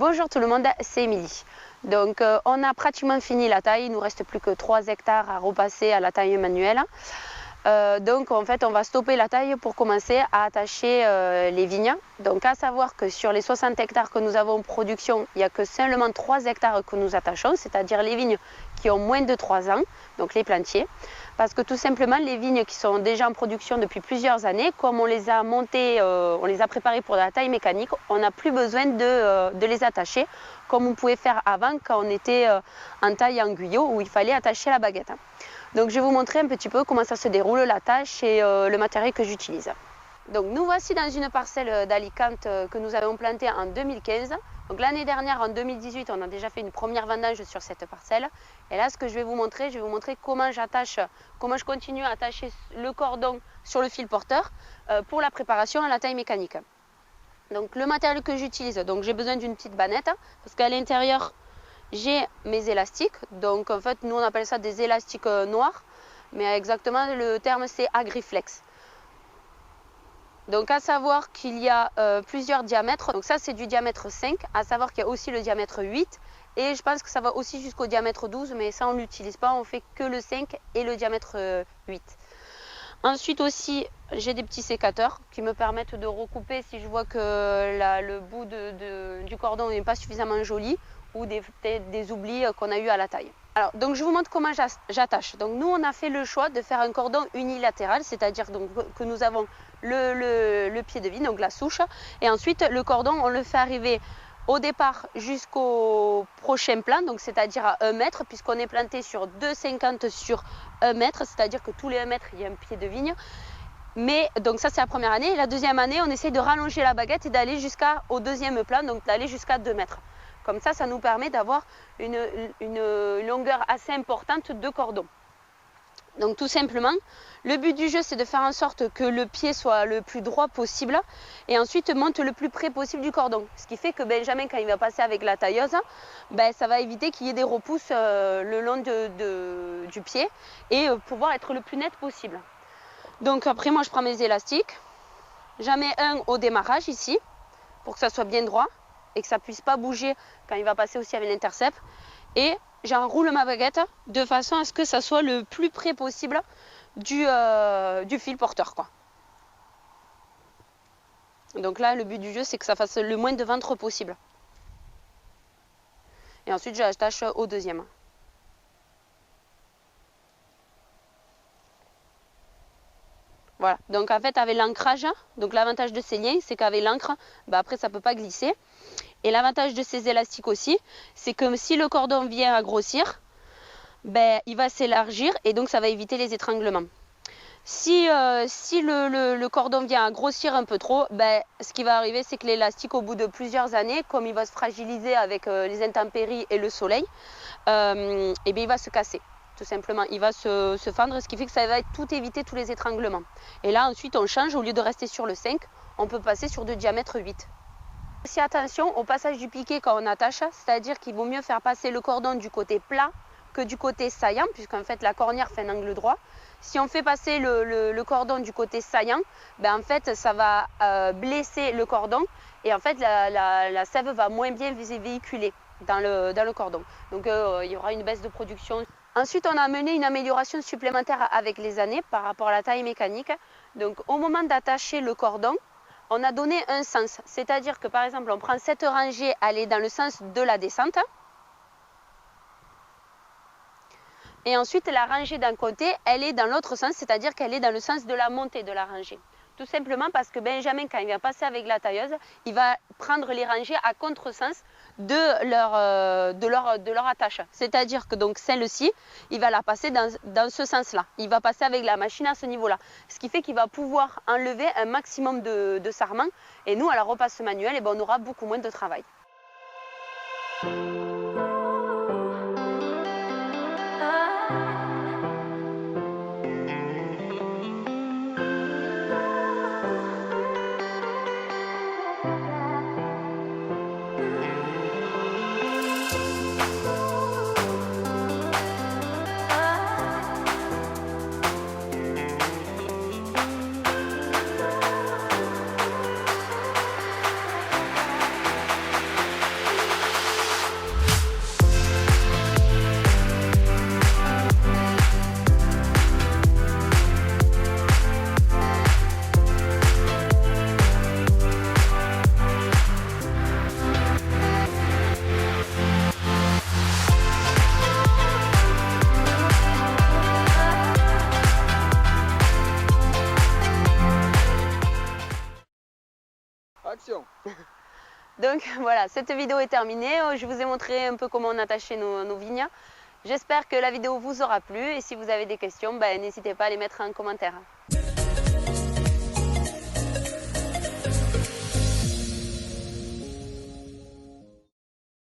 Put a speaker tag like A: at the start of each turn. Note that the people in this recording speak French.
A: Bonjour tout le monde, c'est Émilie. Donc on a pratiquement fini la taille, il nous reste plus que 3 hectares à repasser à la taille manuelle. Donc en fait on va stopper la taille pour commencer à attacher les vignes. Donc à savoir que sur les 60 hectares que nous avons en production, il n'y a que seulement 3 hectares que nous attachons, c'est-à-dire les vignes qui ont moins de 3 ans, donc les plantiers. Parce que tout simplement les vignes qui sont déjà en production depuis plusieurs années, comme on les a montées, on les a préparées pour la taille mécanique, on n'a plus besoin de les attacher comme on pouvait faire avant quand on était en taille en guyot où il fallait attacher la baguette. Donc je vais vous montrer un petit peu comment ça se déroule la tâche et le matériel que j'utilise. Donc nous voici dans une parcelle d'Alicante que nous avons plantée en 2015. Donc l'année dernière, en 2018, on a déjà fait une première vendange sur cette parcelle. Et là, ce que je vais vous montrer comment comment je continue à attacher le cordon sur le fil porteur pour la préparation à la taille mécanique. Donc le matériel que j'utilise, donc j'ai besoin d'une petite bannette parce qu'à l'intérieur, j'ai mes élastiques. Donc en fait, nous on appelle ça des élastiques noirs, mais exactement le terme c'est Agriflex. Donc à savoir qu'il y a plusieurs diamètres, donc ça c'est du diamètre 5, à savoir qu'il y a aussi le diamètre 8 et je pense que ça va aussi jusqu'au diamètre 12, mais ça on ne l'utilise pas, on fait que le 5 et le diamètre 8. Ensuite aussi j'ai des petits sécateurs qui me permettent de recouper si je vois que le bout du cordon n'est pas suffisamment joli ou des oublis qu'on a eu à la taille. Alors, donc je vous montre comment j'attache. Donc nous on a fait le choix de faire un cordon unilatéral, c'est-à-dire que nous avons le pied de vigne, donc la souche, et ensuite le cordon on le fait arriver au départ jusqu'au prochain plan, donc c'est-à-dire à 1 mètre, puisqu'on est planté sur 2,50 sur 1 mètre, c'est-à-dire que tous les 1 mètre il y a un pied de vigne. Mais donc ça c'est la première année, et la deuxième année on essaye de rallonger la baguette et d'aller jusqu'au deuxième plan, donc d'aller jusqu'à 2 mètres. Comme ça nous permet d'avoir une longueur assez importante de cordon. Donc tout simplement, le but du jeu c'est de faire en sorte que le pied soit le plus droit possible et ensuite monte le plus près possible du cordon. Ce qui fait que Benjamin, quand il va passer avec la tailleuse, ça va éviter qu'il y ait des repousses le long du pied et pouvoir être le plus net possible. Donc après moi je prends mes élastiques, j'en mets un au démarrage ici pour que ça soit bien droit et que ça ne puisse pas bouger quand il va passer aussi avec l'intercept. Et j'enroule ma baguette de façon à ce que ça soit le plus près possible du fil porteur, quoi. Donc là, le but du jeu, c'est que ça fasse le moins de ventre possible. Et ensuite, j'attache au deuxième. Voilà, donc en fait avec l'ancrage, donc l'avantage de ces liens, c'est qu'avec l'encre, après ça ne peut pas glisser. Et l'avantage de ces élastiques aussi, c'est que si le cordon vient à grossir, il va s'élargir et donc ça va éviter les étranglements. Si le cordon vient à grossir un peu trop, ce qui va arriver, c'est que l'élastique, au bout de plusieurs années, comme il va se fragiliser avec les intempéries et le soleil, il va se casser. Tout simplement, il va se fendre, ce qui fait que ça va tout éviter tous les étranglements. Et là, ensuite, on change, au lieu de rester sur le 5, on peut passer sur du diamètre 8. Aussi attention au passage du piquet quand on attache, c'est-à-dire qu'il vaut mieux faire passer le cordon du côté plat que du côté saillant, puisqu'en fait la cornière fait un angle droit. Si on fait passer le cordon du côté saillant, en fait ça va blesser le cordon et en fait la sève va moins bien véhiculer dans le cordon. Donc il y aura une baisse de production. Ensuite, on a mené une amélioration supplémentaire avec les années par rapport à la taille mécanique. Donc au moment d'attacher le cordon, on a donné un sens. C'est-à-dire que par exemple, on prend cette rangée, elle est dans le sens de la descente. Et ensuite, la rangée d'un côté, elle est dans l'autre sens, c'est-à-dire qu'elle est dans le sens de la montée de la rangée. Tout simplement parce que Benjamin, quand il va passer avec la tailleuse, il va prendre les rangées à contresens de leur attache. C'est-à-dire que donc celle-ci, il va la passer dans ce sens-là. Il va passer avec la machine à ce niveau-là. Ce qui fait qu'il va pouvoir enlever un maximum de sarments. Et nous, à la repasse manuelle, on aura beaucoup moins de travail. Donc voilà, cette vidéo est terminée. Je vous ai montré un peu comment on attachait nos vignes. J'espère que la vidéo vous aura plu et si vous avez des questions, n'hésitez pas à les mettre en commentaire.